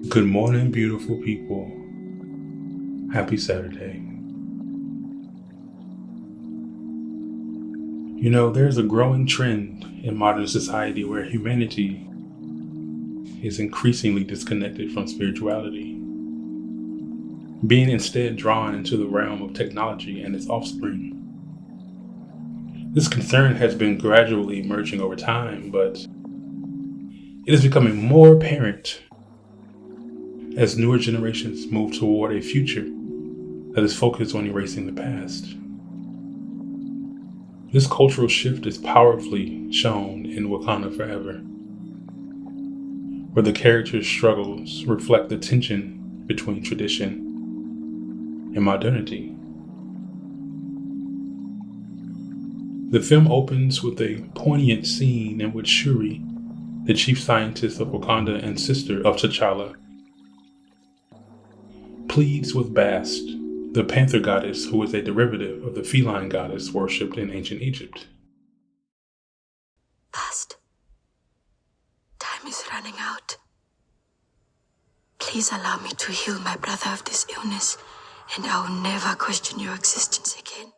Good morning, beautiful people. Happy Saturday. You know, there's a growing trend in modern society where humanity is increasingly disconnected from spirituality, being instead drawn into the realm of technology and its offspring. This concern has been gradually emerging over time, but it is becoming more apparent as newer generations move toward a future that is focused on erasing the past. This cultural shift is powerfully shown in Wakanda Forever, where the characters' struggles reflect the tension between tradition and modernity. The film opens with a poignant scene in which Shuri, the chief scientist of Wakanda and sister of T'Challa, pleads with Bast, the panther goddess who is a derivative of the feline goddess worshipped in ancient Egypt. Bast, time is running out. Please allow me to heal my brother of this illness, and I will never question your existence again.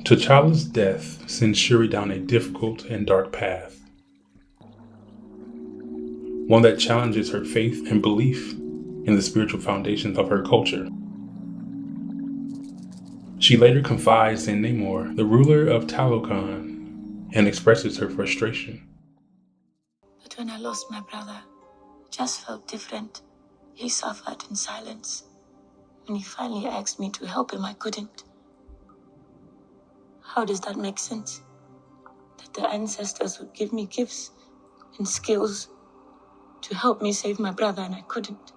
T'Challa's death sends Shuri down a difficult and dark path, one that challenges her faith and belief in the spiritual foundations of her culture. She later confides in Namor, the ruler of Talokan, and expresses her frustration. But when I lost my brother, it just felt different. He suffered in silence. When he finally asked me to help him, I couldn't. How does that make sense? That the ancestors would give me gifts and skills to help me save my brother, and I couldn't.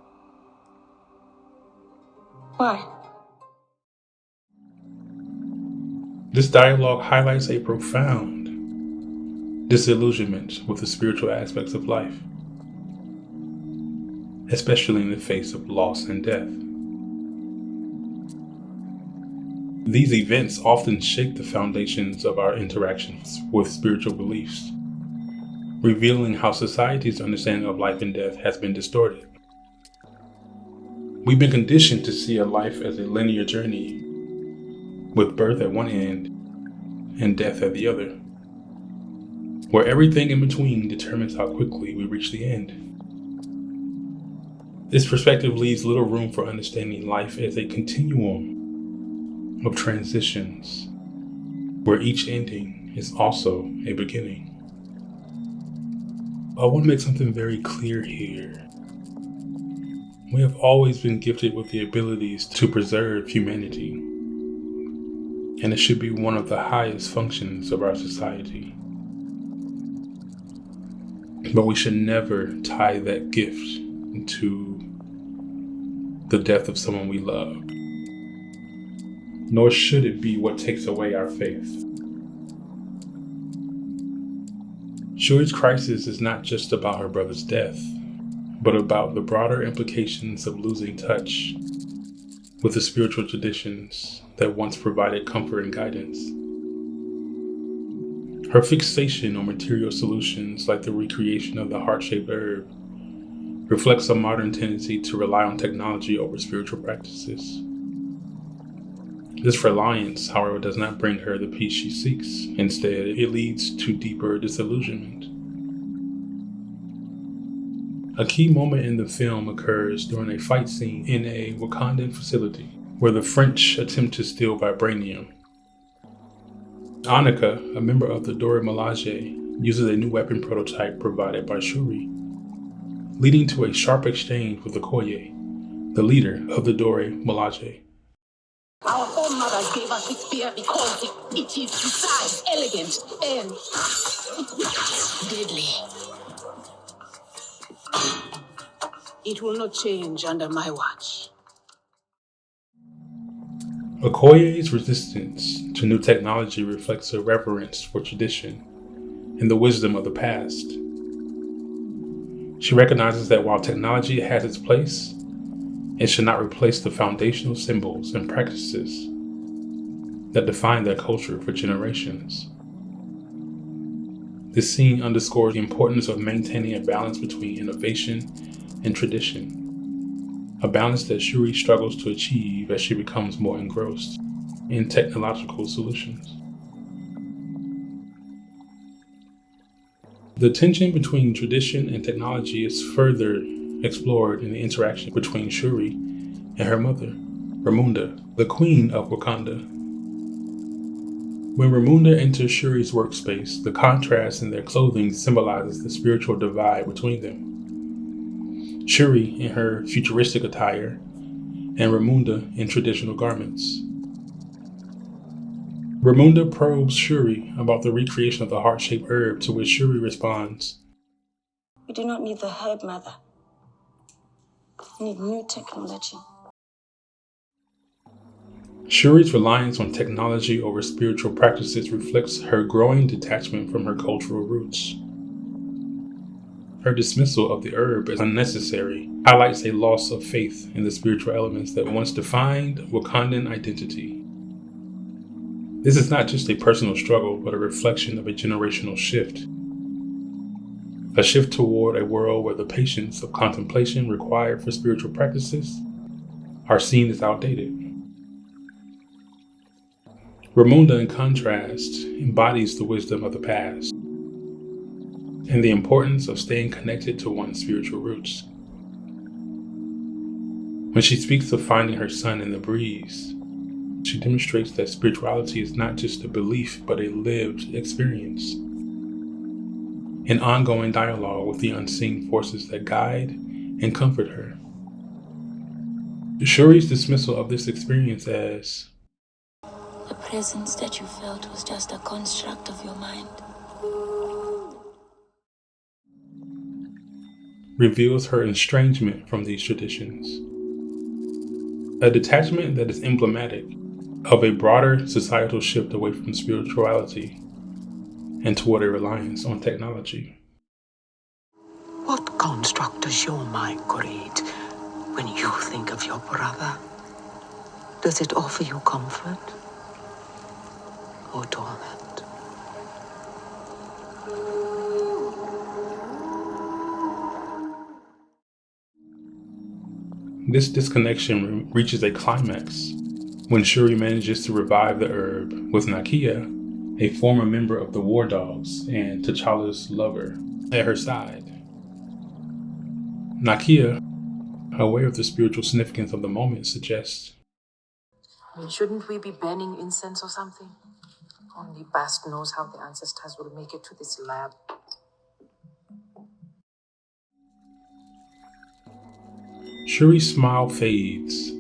Why? This dialogue highlights a profound disillusionment with the spiritual aspects of life, especially in the face of loss and death. These events often shake the foundations of our interactions with spiritual beliefs, revealing how society's understanding of life and death has been distorted. We've been conditioned to see a life as a linear journey, with birth at one end and death at the other, where everything in between determines how quickly we reach the end. This perspective leaves little room for understanding life as a continuum of transitions, where each ending is also a beginning. I want to make something very clear here. We have always been gifted with the abilities to preserve humanity, and it should be one of the highest functions of our society. But we should never tie that gift to the death of someone we love, nor should it be what takes away our faith. Shuri's crisis is not just about her brother's death, but about the broader implications of losing touch with the spiritual traditions that once provided comfort and guidance. Her fixation on material solutions like the recreation of the heart-shaped herb reflects a modern tendency to rely on technology over spiritual practices. This reliance, however, does not bring her the peace she seeks. Instead, it leads to deeper disillusionment. A key moment in the film occurs during a fight scene in a Wakandan facility, where the French attempt to steal vibranium. Annika, a member of the Dora Milaje, uses a new weapon prototype provided by Shuri, leading to a sharp exchange with Okoye, the leader of the Dora Milaje. Our foremothers gave us this spear because it is precise, elegant, and deadly. It will not change under my watch. Okoye's resistance to new technology reflects a reverence for tradition and the wisdom of the past. She recognizes that while technology has its place, it should not replace the foundational symbols and practices that define their culture for generations. This scene underscores the importance of maintaining a balance between innovation and tradition, a balance that Shuri struggles to achieve as she becomes more engrossed in technological solutions. The tension between tradition and technology is further explored in the interaction between Shuri and her mother, Ramunda, the Queen of Wakanda. When Ramunda enters Shuri's workspace, the contrast in their clothing symbolizes the spiritual divide between them. Shuri in her futuristic attire, and Ramunda in traditional garments. Ramunda probes Shuri about the recreation of the heart-shaped herb, to which Shuri responds, We do not need the herb, Mother. We need new technology. Shuri's reliance on technology over spiritual practices reflects her growing detachment from her cultural roots. Her dismissal of the herb as unnecessary highlights a loss of faith in the spiritual elements that once defined Wakandan identity. This is not just a personal struggle, but a reflection of a generational shift. A shift toward a world where the patience of contemplation required for spiritual practices are seen as outdated. Ramunda, in contrast, embodies the wisdom of the past and the importance of staying connected to one's spiritual roots. When she speaks of finding her son in the breeze, she demonstrates that spirituality is not just a belief, but a lived experience, an ongoing dialogue with the unseen forces that guide and comfort her. Shuri's dismissal of this experience as The presence that you felt was just a construct of your mind. reveals her estrangement from these traditions, a detachment that is emblematic of a broader societal shift away from spirituality and toward a reliance on technology. What construct does your mind create when you think of your brother? Does it offer you comfort or torment? This disconnection reaches a climax when Shuri manages to revive the herb with Nakia, a former member of the War Dogs and T'Challa's lover, at her side. Nakia, aware of the spiritual significance of the moment, suggests, Shouldn't we be burning incense or something? Only Bast knows how the ancestors will make it to this lab. Shuri's smile fades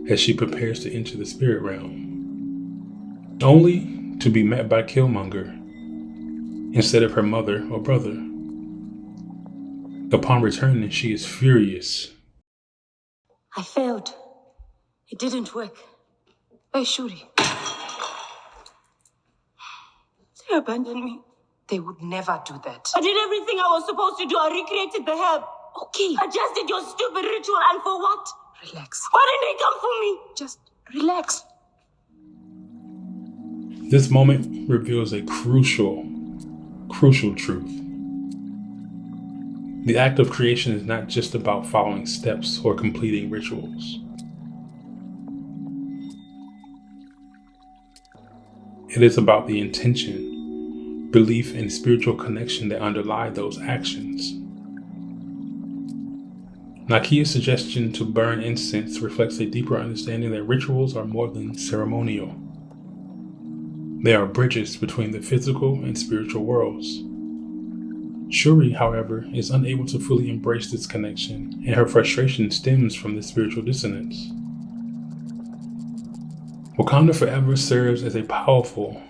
as she prepares to enter the spirit realm, only to be met by Killmonger instead of her mother or brother. Upon returning, she is furious. I failed. It didn't work. Where's Shuri? They abandoned me. They would never do that. I did everything I was supposed to do. I recreated the herb. Okay. I just did your stupid ritual, and for what? Relax. Why didn't they come for me? Just relax. This moment reveals a crucial truth. The act of creation is not just about following steps or completing rituals. It is about the intention, belief, and spiritual connection that underlie those actions. Nakia's suggestion to burn incense reflects a deeper understanding that rituals are more than ceremonial. They are bridges between the physical and spiritual worlds. Shuri, however, is unable to fully embrace this connection, and her frustration stems from the spiritual dissonance. Wakanda Forever serves as a powerful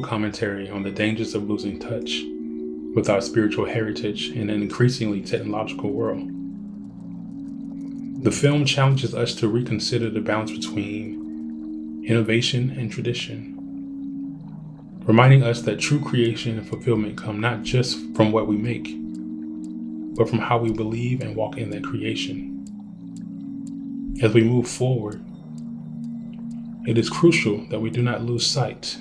commentary on the dangers of losing touch with our spiritual heritage in an increasingly technological world. The film challenges us to reconsider the balance between innovation and tradition, reminding us that true creation and fulfillment come not just from what we make, but from how we believe and walk in that creation. As we move forward, it is crucial that we do not lose sight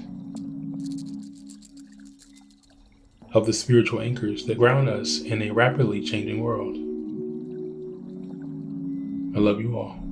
of the spiritual anchors that ground us in a rapidly changing world. I love you all.